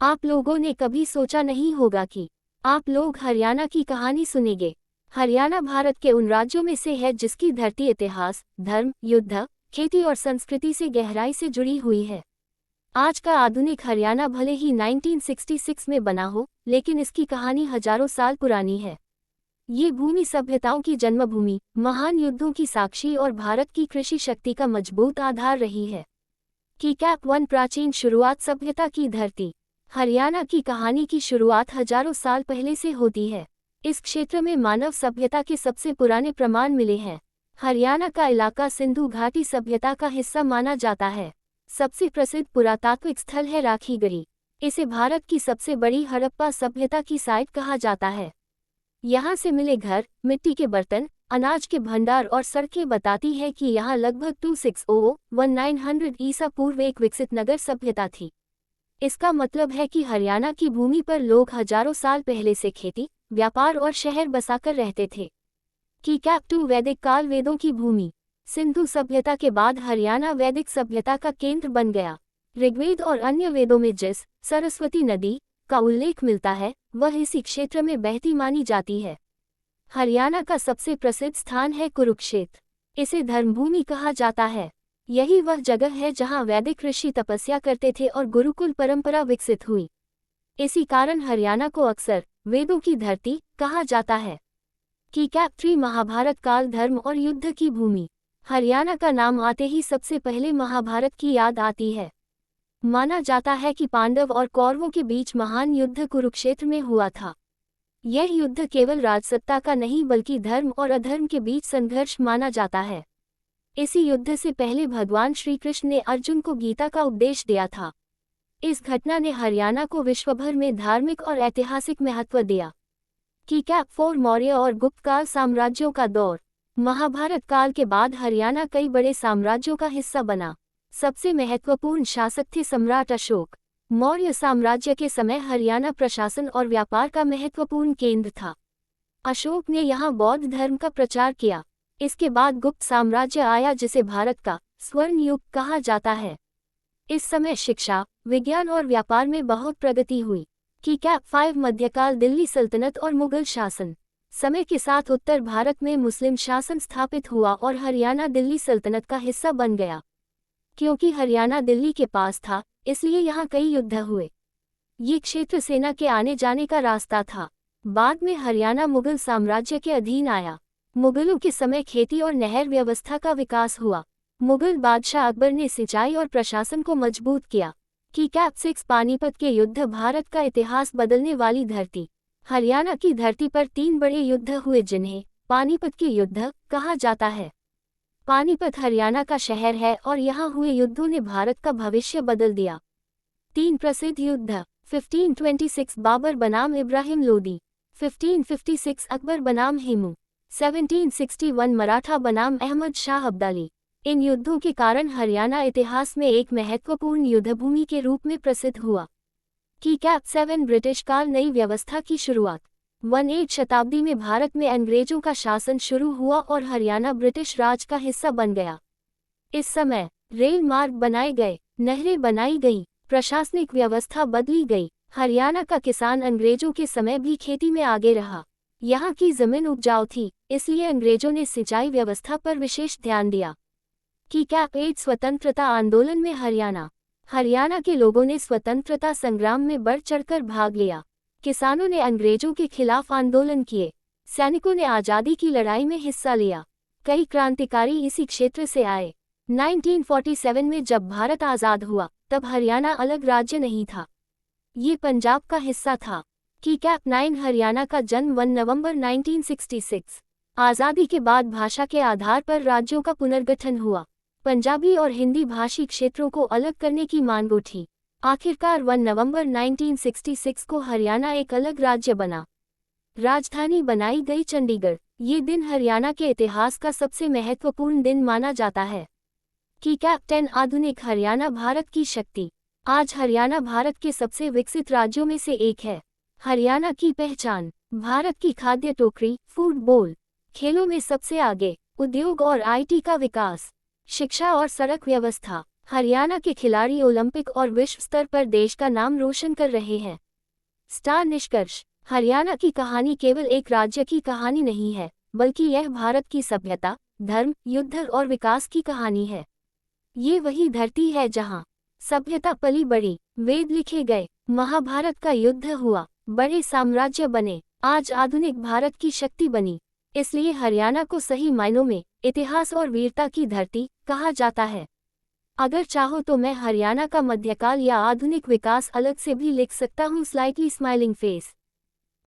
आप लोगों ने कभी सोचा नहीं होगा कि आप लोग हरियाणा की कहानी सुनेंगे। हरियाणा भारत के उन राज्यों में से है जिसकी धरती इतिहास, धर्म, युद्ध, खेती और संस्कृति से गहराई से जुड़ी हुई है। आज का आधुनिक हरियाणा भले ही 1966 में बना हो, लेकिन इसकी कहानी हजारों साल पुरानी है। ये भूमि सभ्यताओं की जन्मभूमि, महान युद्धों की साक्षी और भारत की कृषि शक्ति का मजबूत आधार रही है। कैप 1 प्राचीन शुरुआत सभ्यता की धरती। हरियाणा की कहानी की शुरुआत हजारों साल पहले से होती है। इस क्षेत्र में मानव सभ्यता के सबसे पुराने प्रमाण मिले हैं। हरियाणा का इलाका सिंधु घाटी सभ्यता का हिस्सा माना जाता है। सबसे प्रसिद्ध पुरातात्विक स्थल है राखीगढ़ी। इसे भारत की सबसे बड़ी हड़प्पा सभ्यता की साइट कहा जाता है। यहाँ से मिले घर, मिट्टी के बर्तन, अनाज के भंडार और सड़कें बताती है कि यहाँ लगभग 2600-1900 ईसा पूर्व एक विकसित नगर सभ्यता थी। इसका मतलब है कि हरियाणा की भूमि पर लोग हजारों साल पहले से खेती, व्यापार और शहर बसाकर रहते थे। कैप 2 वैदिक काल वेदों की भूमि। सिंधु सभ्यता के बाद हरियाणा वैदिक सभ्यता का केंद्र बन गया। ऋग्वेद और अन्य वेदों में जिस सरस्वती नदी का उल्लेख मिलता है, वह इसी क्षेत्र में बहती मानी जाती है। हरियाणा का सबसे प्रसिद्ध स्थान है कुरुक्षेत्र। इसे धर्मभूमि कहा जाता है। यही वह जगह है जहां वैदिक ऋषि तपस्या करते थे और गुरुकुल परंपरा विकसित हुई। इसी कारण हरियाणा को अक्सर वेदों की धरती कहा जाता है। कैप 3 महाभारत काल, धर्म और युद्ध की भूमि। हरियाणा का नाम आते ही सबसे पहले महाभारत की याद आती है। माना जाता है कि पांडव और कौरवों के बीच महान युद्ध कुरुक्षेत्र में हुआ था। यह युद्ध केवल राजसत्ता का नहीं बल्कि धर्म और अधर्म के बीच संघर्ष माना जाता है। इसी युद्ध से पहले भगवान श्री कृष्ण ने अर्जुन को गीता का उपदेश दिया था। इस घटना ने हरियाणा को विश्वभर में धार्मिक और ऐतिहासिक महत्व दिया। कैप 4 मौर्य और गुप्त काल साम्राज्यों का दौर। महाभारत काल के बाद हरियाणा कई बड़े साम्राज्यों का हिस्सा बना। सबसे महत्वपूर्ण शासक थे सम्राट अशोक। मौर्य साम्राज्य के समय हरियाणा प्रशासन और व्यापार का महत्वपूर्ण केंद्र था। अशोक ने यहाँ बौद्ध धर्म का प्रचार किया। इसके बाद गुप्त साम्राज्य आया, जिसे भारत का स्वर्ण युग कहा जाता है। इस समय शिक्षा, विज्ञान और व्यापार में बहुत प्रगति हुई। कैप 5 मध्यकाल दिल्ली सल्तनत और मुगल शासन। समय के साथ उत्तर भारत में मुस्लिम शासन स्थापित हुआ और हरियाणा दिल्ली सल्तनत का हिस्सा बन गया। क्योंकि हरियाणा दिल्ली के पास था, इसलिए यहाँ कई युद्ध हुए। ये क्षेत्र सेना के आने जाने का रास्ता था। बाद में हरियाणा मुगल साम्राज्य के अधीन आया। मुगलों के समय खेती और नहर व्यवस्था का विकास हुआ। मुगल बादशाह अकबर ने सिंचाई और प्रशासन को मजबूत किया। कैप 6 पानीपत के युद्ध, भारत का इतिहास बदलने वाली धरती। हरियाणा की धरती पर 3 बड़े युद्ध हुए जिन्हें पानीपत के युद्ध कहा जाता है। पानीपत हरियाणा का शहर है और यहाँ हुए युद्धों ने भारत का भविष्य बदल दिया। 3 प्रसिद्ध युद्ध। 1526 बाबर बनाम इब्राहिम लोदी। 1556 अकबर बनाम हेमू। 1761 मराठा बनाम अहमद शाह अब्दाली। इन युद्धों के कारण हरियाणा इतिहास में एक महत्वपूर्ण युद्धभूमि के रूप में प्रसिद्ध हुआ। कैप 7 ब्रिटिश काल, नई व्यवस्था की शुरुआत। 18वीं शताब्दी में भारत में अंग्रेजों का शासन शुरू हुआ और हरियाणा ब्रिटिश राज का हिस्सा बन गया। इस समय रेल मार्ग बनाए गए, नहरें बनाई गईं, प्रशासनिक व्यवस्था बदली गई। हरियाणा का किसान अंग्रेजों के समय भी खेती में आगे रहा। यहाँ की जमीन उपजाऊ थी, इसलिए अंग्रेजों ने सिंचाई व्यवस्था पर विशेष ध्यान दिया। कैप 8 स्वतंत्रता आंदोलन में हरियाणा। हरियाणा के लोगों ने स्वतंत्रता संग्राम में बढ़ चढ़कर भाग लिया। किसानों ने अंग्रेजों के खिलाफ आंदोलन किए। सैनिकों ने आज़ादी की लड़ाई में हिस्सा लिया। कई क्रांतिकारी इसी क्षेत्र से आए। 1947 में जब भारत आज़ाद हुआ, तब हरियाणा अलग राज्य नहीं था। ये पंजाब का हिस्सा था। कैप 9 हरियाणा का जन्म 1 नवंबर 1966। आज़ादी के बाद भाषा के आधार पर राज्यों का पुनर्गठन हुआ। पंजाबी और हिंदी भाषी क्षेत्रों को अलग करने की मांग उठी। आखिरकार 1 नवंबर 1966 को हरियाणा एक अलग राज्य बना। राजधानी बनाई गई चंडीगढ़। ये दिन हरियाणा के इतिहास का सबसे महत्वपूर्ण दिन माना जाता है। कैप 10 आधुनिक हरियाणा, भारत की शक्ति। आज हरियाणा भारत के सबसे विकसित राज्यों में से एक है। हरियाणा की पहचान। भारत की खाद्य टोकरी, फूड बोल। खेलों में सबसे आगे। उद्योग और IT का विकास। शिक्षा और सड़क व्यवस्था। हरियाणा के खिलाड़ी ओलंपिक और विश्व स्तर पर देश का नाम रोशन कर रहे हैं। स्टार निष्कर्ष। हरियाणा की कहानी केवल एक राज्य की कहानी नहीं है, बल्कि यह भारत की सभ्यता, धर्म, युद्ध और विकास की कहानी है। ये वही धरती है जहाँ सभ्यता पली बढ़ी, वेद लिखे गए, महाभारत का युद्ध हुआ, बड़े साम्राज्य बने, आज आधुनिक भारत की शक्ति बनी। इसलिए हरियाणा को सही मायनों में इतिहास और वीरता की धरती कहा जाता है। अगर चाहो तो मैं हरियाणा का मध्यकाल या आधुनिक विकास अलग से भी लिख सकता हूँ। Slightly smiling face.